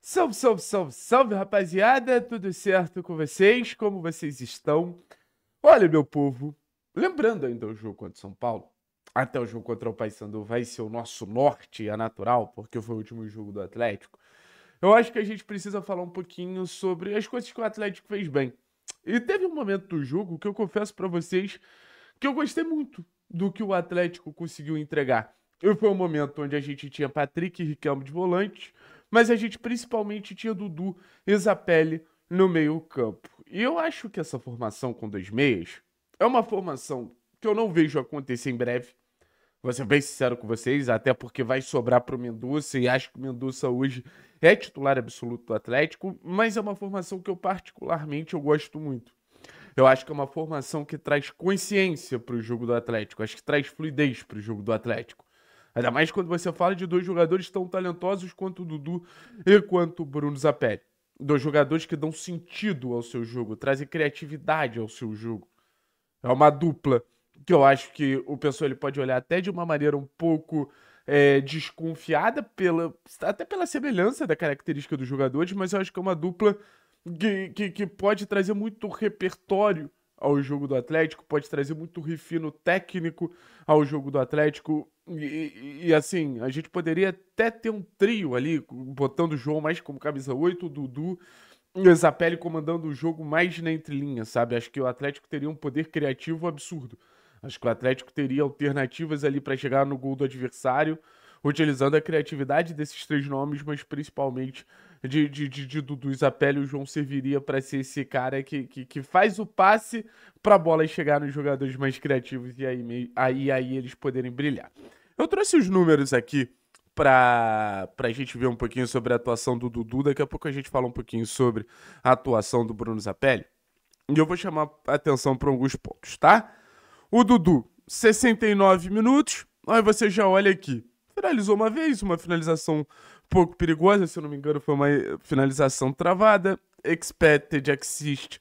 Salve, salve, salve, salve, rapaziada! Tudo certo com vocês? Como vocês estão? Olha, meu povo, lembrando ainda o jogo contra o São Paulo, até o jogo contra o Paysandu vai ser o nosso norte, a natural, porque foi o último jogo do Atlético. Eu acho que a gente precisa falar um pouquinho sobre as coisas que o Atlético fez bem. E teve um momento do jogo que eu confesso pra vocês que eu gostei muito do que o Atlético conseguiu entregar. E foi um momento onde a gente tinha Patrick e Riquelme de volante, mas a gente principalmente tinha Dudu e Zapelli no meio-campo. E eu acho que essa formação com dois meias é uma formação que eu não vejo acontecer em breve. Vou ser bem sincero com vocês, até porque vai sobrar para o Mendonça e acho que o Mendonça hoje é titular absoluto do Atlético, mas é uma formação que eu particularmente eu gosto muito. Eu acho que é uma formação que traz consciência para o jogo do Atlético. Acho que traz fluidez para o jogo do Atlético. Ainda mais quando você fala de dois jogadores tão talentosos quanto o Dudu e quanto o Bruno Zapelli. Dois jogadores que dão sentido ao seu jogo, trazem criatividade ao seu jogo. É uma dupla que eu acho que o pessoal ele pode olhar até de uma maneira um pouco desconfiada, até pela semelhança da característica dos jogadores, mas eu acho que é uma dupla que pode trazer muito repertório ao jogo do Atlético, pode trazer muito refino técnico ao jogo do Atlético. Assim, a gente poderia até ter um trio ali, botando o João mais como camisa 8, o Dudu e o Zapelli comandando o jogo mais na entrelinha, sabe? Acho que o Atlético teria um poder criativo absurdo. Acho que o Atlético teria alternativas ali para chegar no gol do adversário, utilizando a criatividade desses três nomes, mas principalmente de Dudu e Zapelli. O João serviria para ser esse cara que faz o passe para a bola chegar nos jogadores mais criativos e aí eles poderem brilhar. Eu trouxe os números aqui pra gente ver um pouquinho sobre a atuação do Dudu. Daqui a pouco a gente fala um pouquinho sobre a atuação do Bruno Zapelli. E eu vou chamar a atenção para alguns pontos, tá? O Dudu, 69 minutos. Aí você já olha aqui. Finalizou uma vez, uma finalização um pouco perigosa, se eu não me engano, foi uma finalização travada. Expected assist,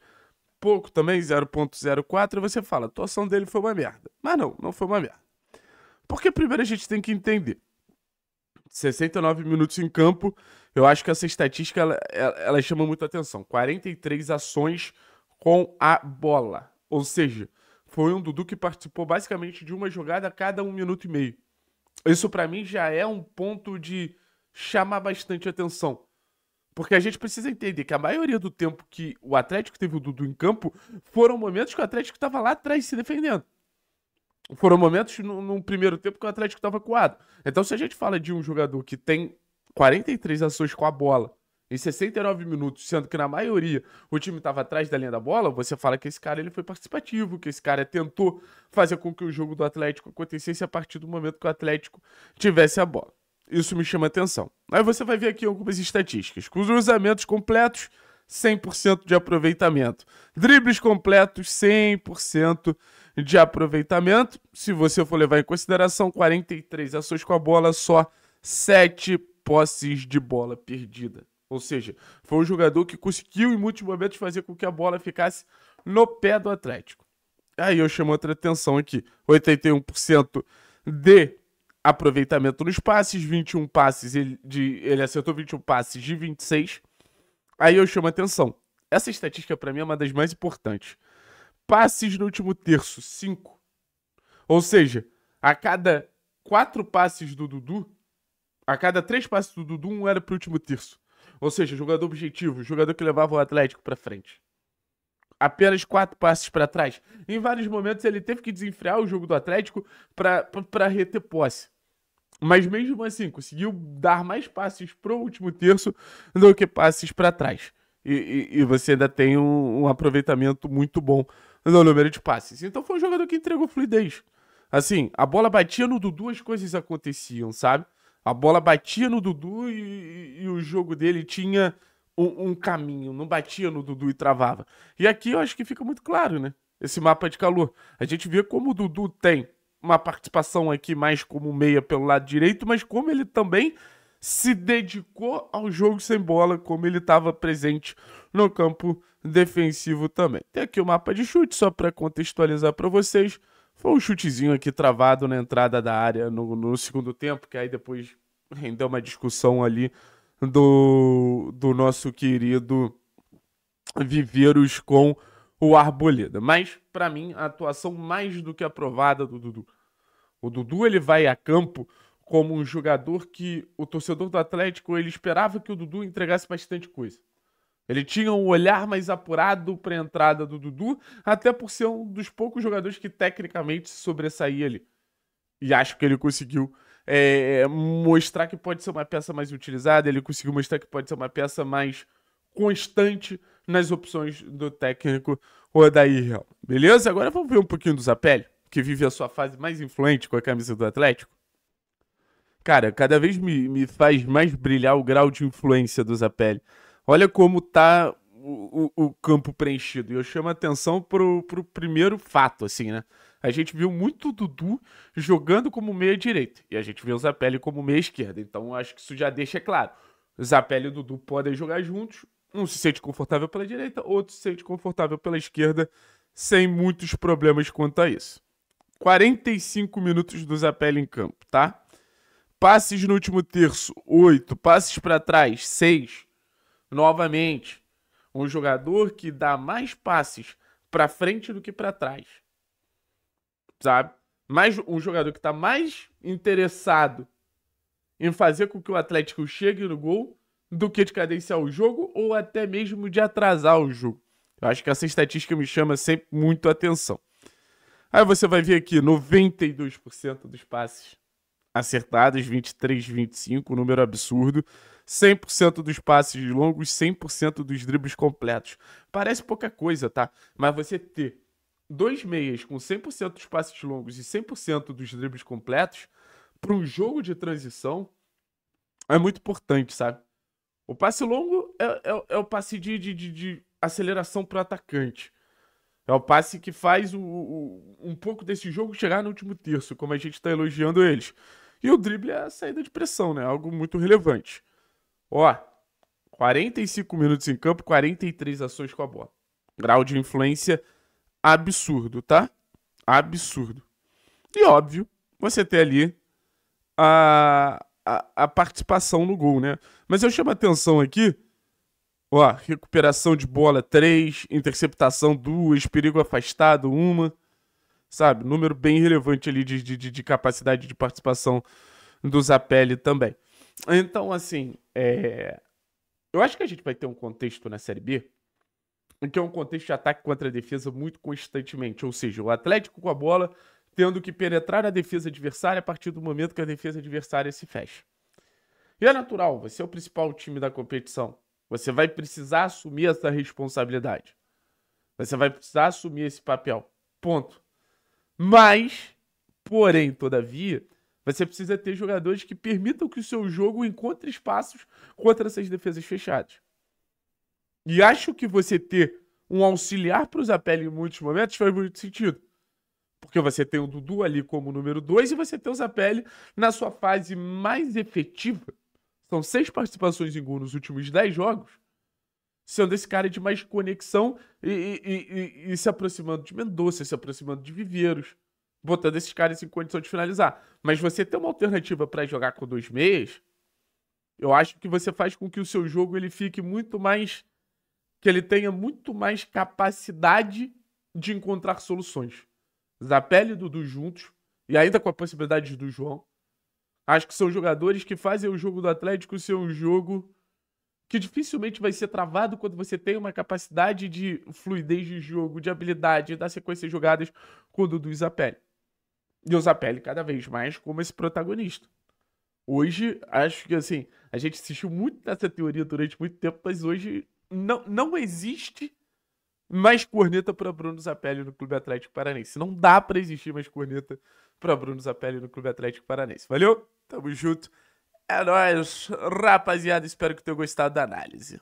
pouco também, 0.04. E você fala, a atuação dele foi uma merda. Mas não foi uma merda. Porque primeiro a gente tem que entender. 69 minutos em campo, eu acho que essa estatística ela chama muito atenção. 43 ações com a bola. Ou seja, foi um Dudu que participou basicamente de uma jogada a cada 1 minuto e meio. Isso pra mim já é um ponto de chamar bastante atenção. Porque a gente precisa entender que a maioria do tempo que o Atlético teve o Dudu em campo foram momentos que o Atlético estava lá atrás se defendendo. Foram momentos no primeiro tempo que o Atlético estava coado. Então, se a gente fala de um jogador que tem 43 ações com a bola em 69 minutos, sendo que na maioria o time estava atrás da linha da bola, você fala que esse cara ele foi participativo, que esse cara tentou fazer com que o jogo do Atlético acontecesse a partir do momento que o Atlético tivesse a bola. Isso me chama atenção. Aí você vai ver aqui algumas estatísticas. Cruzamentos completos, 100% de aproveitamento. Dribles completos, 100% de aproveitamento. Se você for levar em consideração 43 ações com a bola, só 7 posses de bola perdida. Ou seja, foi um jogador que conseguiu em muitos momentos fazer com que a bola ficasse no pé do Atlético. Aí eu chamo outra atenção aqui. 81% de aproveitamento nos passes, 21 passes, ele acertou 21 passes de 26. Aí eu chamo atenção. Essa estatística para mim é uma das mais importantes. Passes no último terço, 5. Ou seja, a cada 4 passes do Dudu, a cada 3 passes do Dudu, um era pro último terço. Ou seja, jogador objetivo, jogador que levava o Atlético para frente. Apenas 4 passes para trás. Em vários momentos ele teve que desenfrear o jogo do Atlético para reter posse. Mas mesmo assim, conseguiu dar mais passes pro último terço do que passes para trás. E você ainda tem um aproveitamento muito bom no número de passes. Então foi um jogador que entregou fluidez. Assim, a bola batia no Dudu, as coisas aconteciam, sabe? A bola batia no Dudu e o jogo dele tinha um caminho. Não batia no Dudu e travava. E aqui eu acho que fica muito claro, né? Esse mapa de calor. A gente vê como o Dudu tem uma participação aqui mais como meia pelo lado direito, mas como ele também se dedicou ao jogo sem bola, como ele estava presente no campo defensivo também. Tem aqui o mapa de chute, só para contextualizar para vocês. Foi um chutezinho aqui travado na entrada da área no segundo tempo, que aí depois rendeu uma discussão ali do nosso querido Viveiros com o Arboleda. Mas, para mim, a atuação mais do que aprovada do Dudu. O Dudu, ele vai a campo como um jogador que o torcedor do Atlético, ele esperava que o Dudu entregasse bastante coisa. Ele tinha um olhar mais apurado para a entrada do Dudu, até por ser um dos poucos jogadores que tecnicamente se sobressaía ali. E acho que ele conseguiu mostrar que pode ser uma peça mais utilizada, ele conseguiu mostrar que pode ser uma peça mais constante nas opções do técnico Odair Helma. Beleza? Agora vamos ver um pouquinho do Zapelli, que vive a sua fase mais influente com a camisa do Atlético. Cara, cada vez me faz mais brilhar o grau de influência do Zapelli. Olha como tá o campo preenchido. E eu chamo a atenção pro primeiro fato, assim, né? A gente viu muito o Dudu jogando como meia-direita. E a gente viu o Zapelli como meia-esquerda. Então acho que isso já deixa claro. O Zapelli e o Dudu podem jogar juntos. Um se sente confortável pela direita, outro se sente confortável pela esquerda, sem muitos problemas quanto a isso. 45 minutos do Zapelli em campo, tá? Passes no último terço, 8. Passes para trás, 6. Novamente, um jogador que dá mais passes para frente do que para trás. Sabe? Um jogador que está mais interessado em fazer com que o Atlético chegue no gol do que de cadenciar o jogo ou até mesmo de atrasar o jogo. Eu acho que essa estatística me chama sempre muito a atenção. Aí você vai ver aqui 92% dos passes acertados, 23, 25, número absurdo. 100% dos passes longos, 100% dos dribles completos. Parece pouca coisa, tá? Mas você ter dois meias com 100% dos passes longos e 100% dos dribles completos para um jogo de transição é muito importante, sabe? O passe longo é o passe de aceleração para o atacante. É o passe que faz um pouco desse jogo chegar no último terço, como a gente está elogiando eles. E o drible é a saída de pressão, né? Algo muito relevante. Ó, 45 minutos em campo, 43 ações com a bola. Grau de influência absurdo, tá? Absurdo. E óbvio, você tem ali a participação no gol, né? Mas eu chamo a atenção aqui, ó, recuperação de bola 3, interceptação 2, perigo afastado 1, sabe? Número bem relevante ali de capacidade de participação do Zapelli também. Então, assim, eu acho que a gente vai ter um contexto na Série B, que é um contexto de ataque contra a defesa muito constantemente. Ou seja, o Atlético com a bola tendo que penetrar a defesa adversária a partir do momento que a defesa adversária se fecha. E é natural, você é o principal time da competição. Você vai precisar assumir essa responsabilidade. Você vai precisar assumir esse papel. Ponto. Mas, porém, todavia, você precisa ter jogadores que permitam que o seu jogo encontre espaços contra essas defesas fechadas. E acho que você ter um auxiliar para o Zapelli em muitos momentos faz muito sentido. Porque você tem o Dudu ali como número 2 e você tem o Zapelli na sua fase mais efetiva. São 6 participações em gol nos últimos 10 jogos. Sendo esse cara de mais conexão e se aproximando de Mendonça, se aproximando de Viveiros. Botando esses caras em condição de finalizar. Mas você ter uma alternativa para jogar com 2 meias, eu acho que você faz com que o seu jogo ele fique muito mais... que ele tenha muito mais capacidade de encontrar soluções. Zapelli e Dudu juntos, e ainda com a possibilidade do João. Acho que são jogadores que fazem o jogo do Atlético ser um jogo que dificilmente vai ser travado quando você tem uma capacidade de fluidez de jogo, de habilidade, da sequência de jogadas com o Dudu e Zapelli. E o Zapelli cada vez mais como esse protagonista. Hoje, acho que assim, a gente assistiu muito dessa teoria durante muito tempo, mas hoje não existe mais corneta para Bruno Zapelli no Clube Atlético Paranaense. Não dá para existir mais corneta para Bruno Zapelli no Clube Atlético Paranaense. Valeu? Tamo junto. É nóis, rapaziada. Espero que tenham gostado da análise.